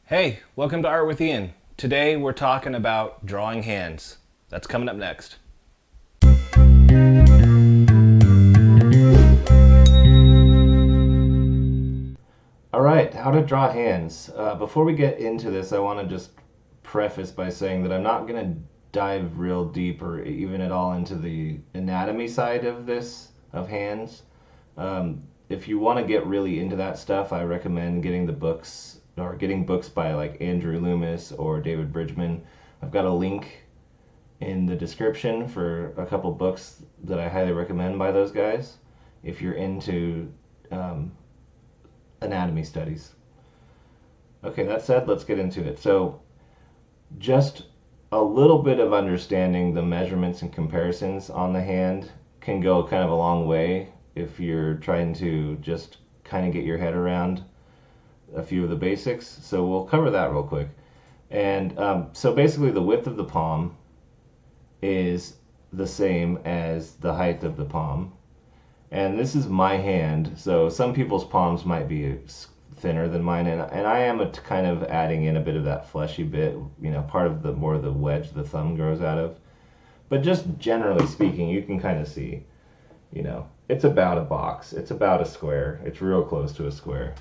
Hey, welcome to Art with Ian. Today we're talking about drawing hands. That's coming up next. All right, how to draw hands. Before we get into this, I want to just preface by saying that I'm not going to dive real deep or even at all into the anatomy side of this, of hands. If you want to get really into that stuff, I recommend getting the books or getting books by like Andrew Loomis or David Bridgman. I've got a link in the description for a couple books that I highly recommend by those guys if you're into um, anatomy studies. Okay, that said, let's get into it. So, just a little bit of understanding the measurements and comparisons on the hand can go kind of a long way if you're trying to just kind of get your head around a few of the basics. So, we'll cover that real quick. And so, basically, the width of the palm is the same as the height of the palm. And this is my hand, so some people's palms might be thinner than mine, and I am kind of adding in a bit of that fleshy bit, part of the more of the wedge the thumb grows out of. But just generally speaking, you can kind of see, it's about a box, it's about a square, it's real close to a square.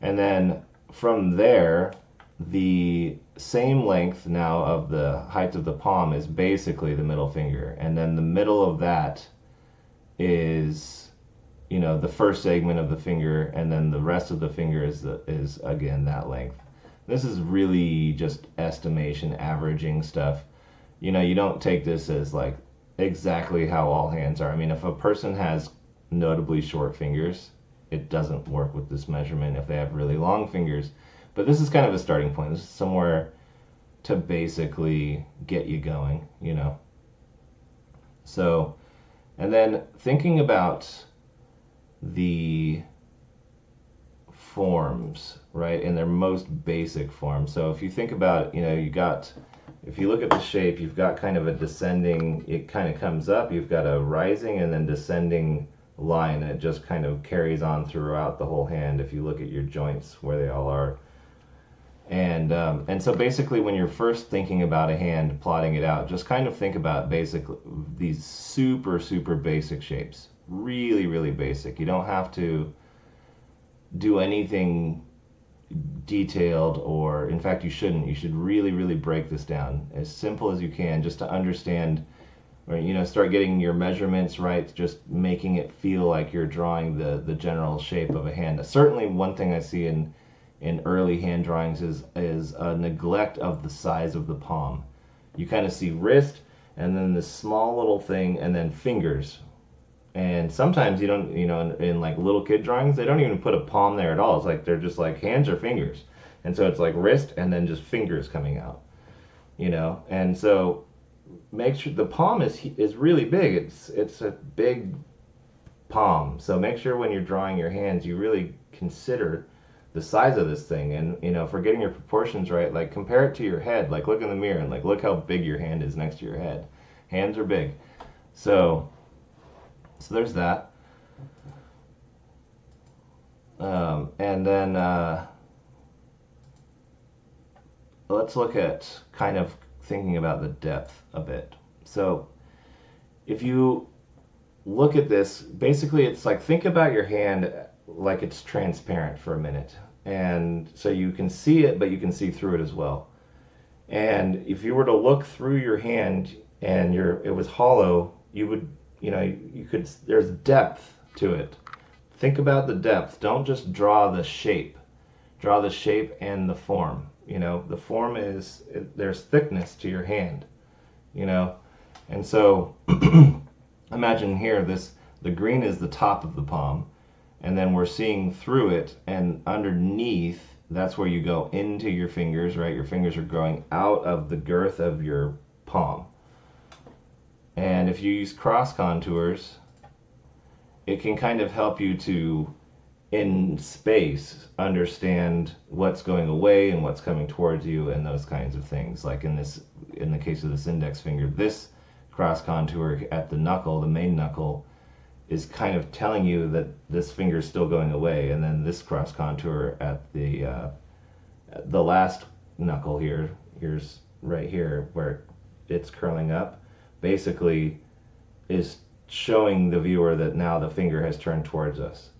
And then from there, the same length now of the height of the palm is basically the middle finger, and then the middle of that is the first segment of the finger, and then the rest of the finger is again that length. This is really just estimation, averaging stuff. You don't take this as like exactly how all hands are. I mean, if a person has notably short fingers, it doesn't work with this measurement if they have really long fingers. But this is kind of a starting point. This is somewhere to basically get you going. So, and then thinking about the forms, right, in their most basic form. So if you think about, if you look at the shape, you've got kind of a descending, it kind of comes up, you've got a rising and then descending line, and it just kind of carries on throughout the whole hand if you look at your joints where they all are. And so basically when you're first thinking about a hand, plotting it out, just kind of think about basically these super, super basic shapes. Really, really basic. You don't have to do anything detailed, or in fact you shouldn't. You should really, really break this down as simple as you can just to understand, or start getting your measurements right, just making it feel like you're drawing the general shape of a hand. Certainly one thing I see in early hand drawings is a neglect of the size of the palm. You kind of see wrist and then this small little thing and then fingers. And sometimes you don't, in like little kid drawings, they don't even put a palm there at all. It's like they're just like hands or fingers. And so it's like wrist and then just fingers coming out. And so make sure the palm is really big. It's a big palm. So make sure when you're drawing your hands, you really consider the size of this thing, and for getting your proportions right, like compare it to your head, like look in the mirror and like look how big your hand is next to your head. Hands are big. So there's that. And then let's look at kind of thinking about the depth a bit. So if you look at this, basically it's like, think about your hand like it's transparent for a minute, and so you can see it but you can see through it as well. And if you were to look through your hand and it was hollow, you would you could, there's depth to it. Think about the depth. Don't just draw the shape and the form. The form is, there's thickness to your hand. And so imagine here, the green is the top of the palm, and then we're seeing through it, and underneath, that's where you go into your fingers, right? Your fingers are growing out of the girth of your palm. And if you use cross contours, it can kind of help you to, in space, understand what's going away and what's coming towards you and those kinds of things. Like in the case of this index finger, this cross contour at the knuckle, the main knuckle, is kind of telling you that this finger is still going away, and then this cross contour at the The last knuckle here, here's right here where it's curling up, basically is showing the viewer that now the finger has turned towards us.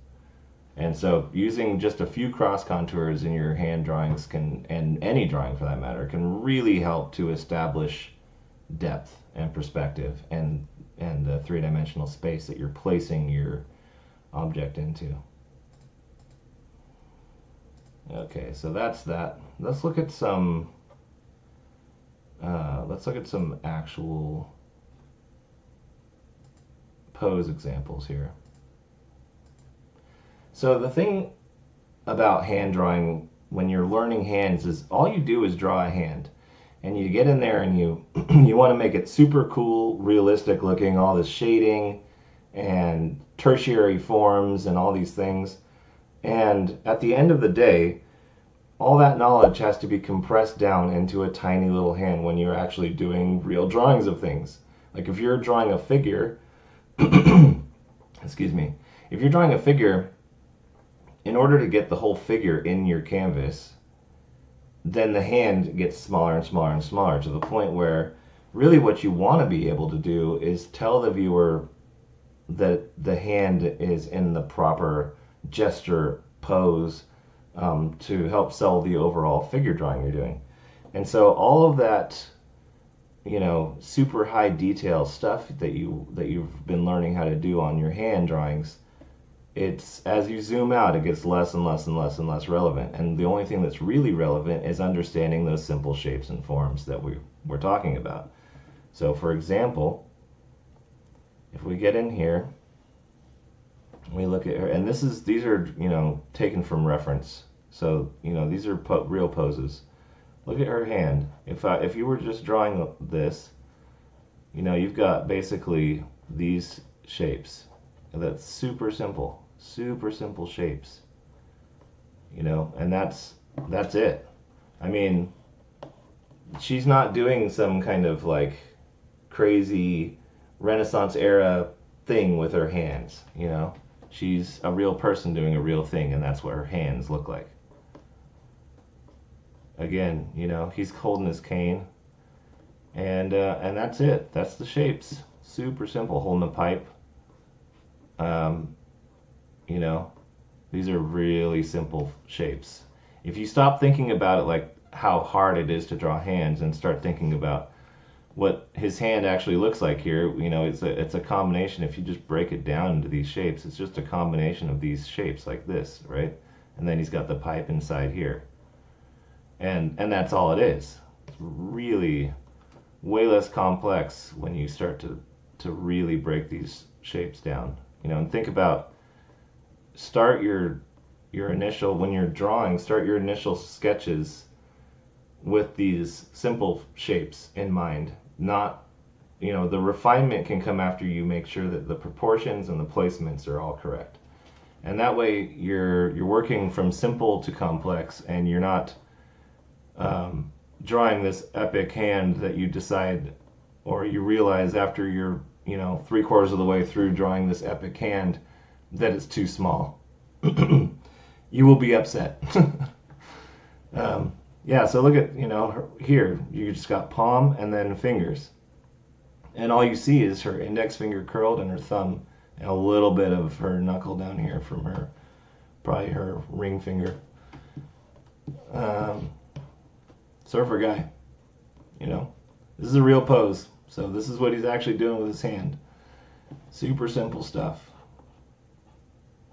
And so using just a few cross contours in your hand drawings can, and any drawing for that matter, can really help to establish depth and perspective and the three-dimensional space that you're placing your object into. Okay, so that's that. Let's look at some actual pose examples here. So the thing about hand drawing when you're learning hands is all you do is draw a hand. And you get in there and you you want to make it super cool, realistic looking, all this shading and tertiary forms and all these things. And at the end of the day, all that knowledge has to be compressed down into a tiny little hand when you're actually doing real drawings of things. Like if you're drawing a figure, excuse me, if you're drawing a figure, in order to get the whole figure in your canvas, then the hand gets smaller and smaller and smaller to the point where really what you want to be able to do is tell the viewer that the hand is in the proper gesture pose to help sell the overall figure drawing you're doing. And so all of that, you know, super high detail stuff that you've been learning how to do on your hand drawings, it's as you zoom out, it gets less and less and less and less relevant. And the only thing that's really relevant is understanding those simple shapes and forms that we're talking about. So for example, if we get in here, we look at her, and these are, you know, taken from reference. So, you know, these are real poses. Look at her hand. If you were just drawing this, you know, you've got basically these shapes. And that's super simple shapes, you know, and that's it. I mean, she's not doing some kind of like crazy Renaissance era thing with her hands, you know. She's a real person doing a real thing, and that's what her hands look like. Again, you know, he's holding his cane, and that's it. That's the shapes. Super simple. Holding a pipe. You know, these are really simple shapes. If you stop thinking about it like how hard it is to draw hands and start thinking about what his hand actually looks like here, you know, it's a combination. If you just break it down into these shapes, it's just a combination of these shapes like this, right? And then he's got the pipe inside here. And that's all it is. It's really way less complex when you start to really break these shapes down. You know, and think about, start your initial, when you're drawing, start your initial sketches with these simple shapes in mind. Not, you know, the refinement can come after you make sure that the proportions and the placements are all correct. And that way you're working from simple to complex, and you're not drawing this epic hand that you decide, or you realize after you're, you know, 3/4 of the way through drawing this epic hand that it's too small. You will be upset. Yeah, so look at, you know, here, you just got palm and then fingers. And all you see is her index finger curled and her thumb, and a little bit of her knuckle down here from her, probably her ring finger. Surfer guy, you know. This is a real pose. So this is what he's actually doing with his hand. Super simple stuff.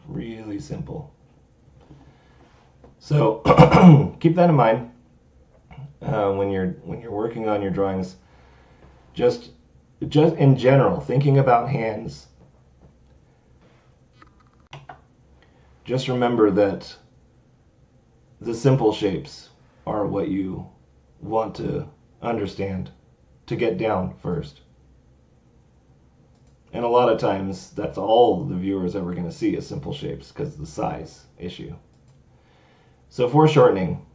Really simple. So keep that in mind when you're working on your drawings. Just in general, thinking about hands. Just remember that the simple shapes are what you want to understand, to get down first. And a lot of times, that's all the viewer's ever going to see is simple shapes because of the size issue. So foreshortening.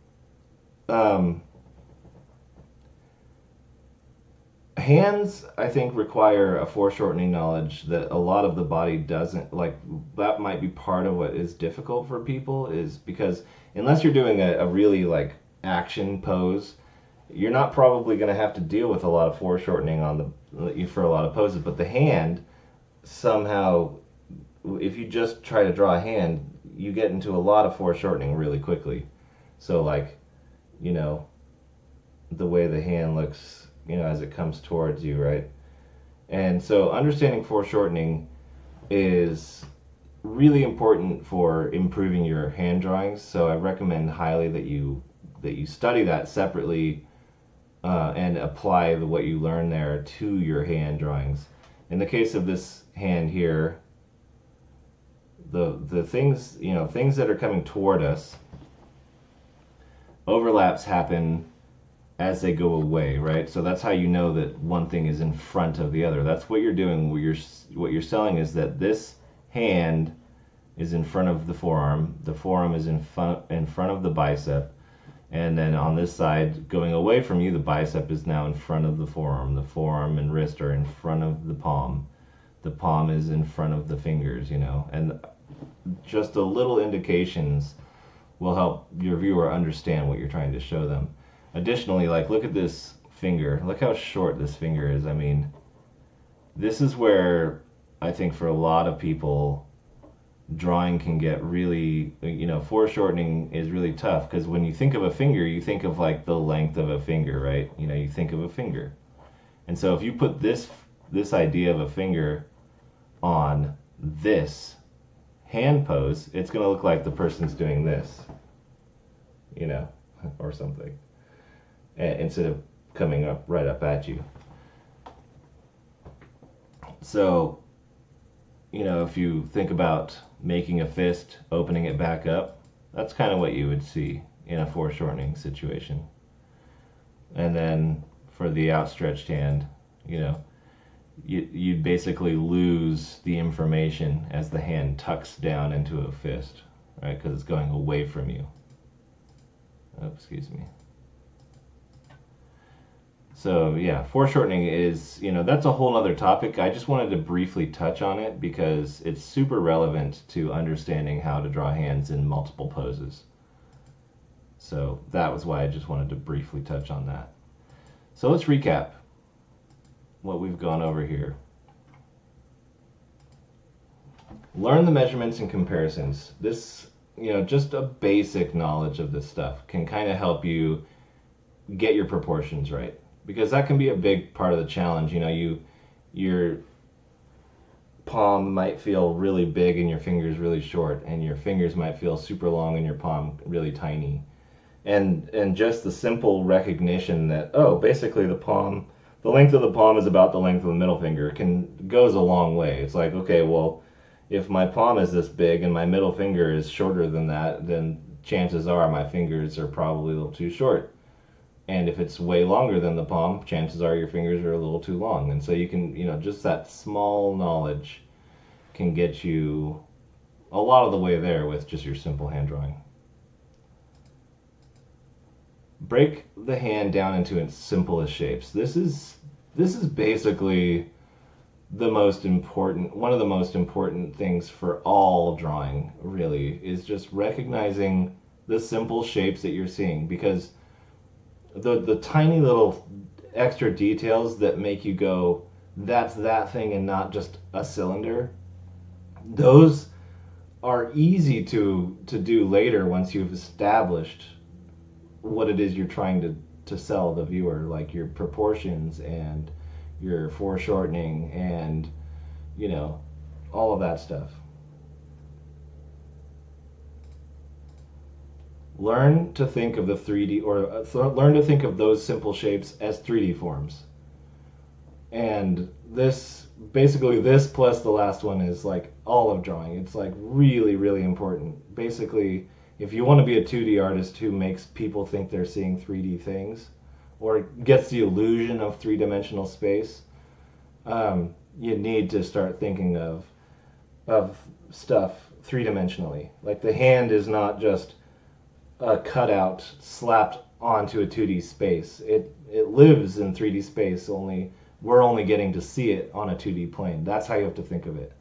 Hands, I think, require a foreshortening knowledge that a lot of the body doesn't. Like, that might be part of what is difficult for people, is because unless you're doing a really, like, action pose, you're not probably going to have to deal with a lot of foreshortening on the for a lot of poses. But the hand, somehow, if you just try to draw a hand, you get into a lot of foreshortening really quickly. So like, you know, the way the hand looks, as it comes towards you, right? And so understanding foreshortening is really important for improving your hand drawings. So I recommend highly that you study that separately, and apply what you learn there to your hand drawings. In the case of this hand here, the things things that are coming toward us, overlaps happen as they go away, right? So that's how you know that one thing is in front of the other. That's what you're doing. What you're selling is that this hand is in front of the forearm. The forearm is in front of the bicep, and then on this side, going away from you, the bicep is now in front of the forearm. The forearm and wrist are in front of the palm. The palm is in front of the fingers, and just a little indications will help your viewer understand what you're trying to show them. Additionally, like, look at this finger. Look how short this finger is. I mean, this is where I think for a lot of people, drawing can get really, foreshortening is really tough, because when you think of a finger, you think of like the length of a finger, right? You think of a finger. And so if you put this idea of a finger on this hand pose, it's going to look like the person's doing this, or something, instead of coming up right up at you. So, if you think about making a fist, opening it back up, that's kind of what you would see in a foreshortening situation. And then for the outstretched hand, you'd basically lose the information as the hand tucks down into a fist, right? Because it's going away from you. Oh, excuse me. So yeah, foreshortening is, that's a whole other topic. I just wanted to briefly touch on it because it's super relevant to understanding how to draw hands in multiple poses. So that was why I just wanted to briefly touch on that. So let's recap what we've gone over here. Learn the measurements and comparisons. This, just a basic knowledge of this stuff can kind of help you get your proportions right, because that can be a big part of the challenge. Your palm might feel really big and your fingers really short, and your fingers might feel super long and your palm really tiny. And just the simple recognition that, basically the length of the palm is about the length of the middle finger goes a long way. It's like, okay, well, if my palm is this big and my middle finger is shorter than that, then chances are my fingers are probably a little too short. And if it's way longer than the palm, chances are your fingers are a little too long. And so you can, just that small knowledge can get you a lot of the way there with just your simple hand drawing. Break the hand down into its simplest shapes. This is basically one of the most important things for all drawing, really, is just recognizing the simple shapes that you're seeing, because the tiny little extra details that make you go, that's that thing and not just a cylinder, those are easy to do later once you've established what it is you're trying to sell the viewer, like your proportions and your foreshortening and all of that stuff. Learn to think of the 3D, or learn to think of those simple shapes as 3D forms. And this plus the last one is like all of drawing. It's like really, really important. Basically, if you want to be a 2D artist who makes people think they're seeing 3D things, or gets the illusion of three-dimensional space, you need to start thinking of stuff three-dimensionally. Like, the hand is not just a cutout slapped onto a 2D space. It lives in 3D space, only we're only getting to see it on a 2D plane. That's how you have to think of it.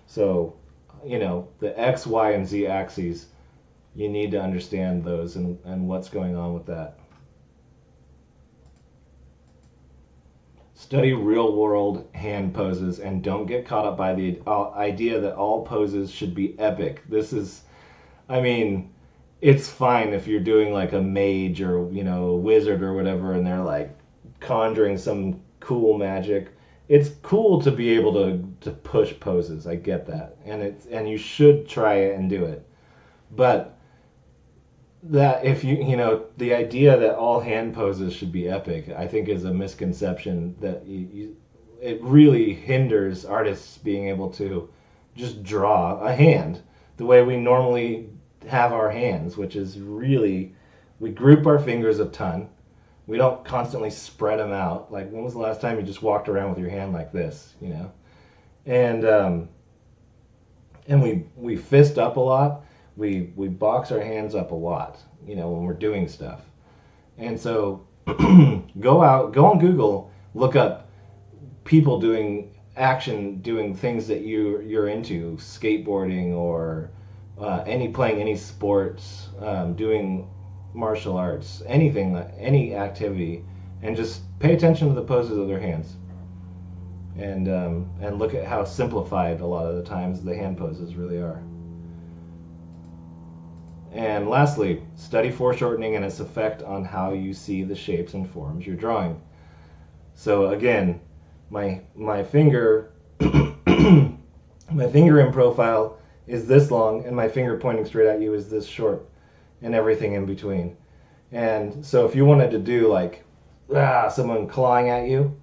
So, the X, Y, and Z axes you need to understand those and what's going on with that. Study real world hand poses and don't get caught up by the idea that all poses should be epic. This is, I mean, it's fine if you're doing like a mage or, you know, a wizard or whatever, and they're like conjuring some cool magic. It's cool to be able to push poses. I get that. And you should try it and do it. But that if you know the idea that all hand poses should be epic, I think is a misconception that it really hinders artists being able to just draw a hand the way we normally have our hands, which is really, we group our fingers a ton. We don't constantly spread them out. Like, when was the last time you just walked around with your hand like this, you know? And we fist up a lot. We box our hands up a lot, you know, when we're doing stuff. And so go on Google, look up people doing doing things that you're into, skateboarding or playing any sports, doing martial arts, anything, any activity, and just pay attention to the poses of their hands. And look at how simplified a lot of the times the hand poses really are. And lastly, study foreshortening and its effect on how you see the shapes and forms you're drawing. So again, my finger my finger in profile is this long, and my finger pointing straight at you is this short, and everything in between. And so if you wanted to do like someone clawing at you,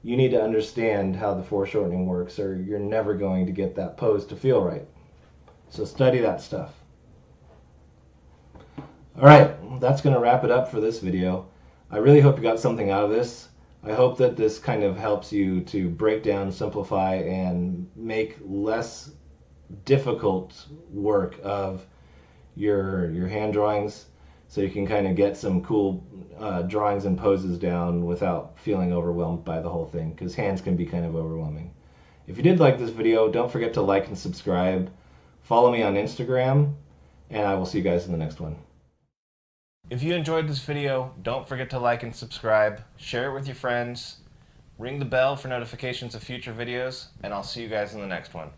you need to understand how the foreshortening works, or you're never going to get that pose to feel right. So study that stuff. Alright, that's going to wrap it up for this video. I really hope you got something out of this. I hope that this kind of helps you to break down, simplify, and make less difficult work of your hand drawings, so you can kind of get some cool drawings and poses down without feeling overwhelmed by the whole thing, because hands can be kind of overwhelming. If you did like this video, don't forget to like and subscribe. Follow me on Instagram, and I will see you guys in the next one. If you enjoyed this video, don't forget to like and subscribe, share it with your friends, ring the bell for notifications of future videos, and I'll see you guys in the next one.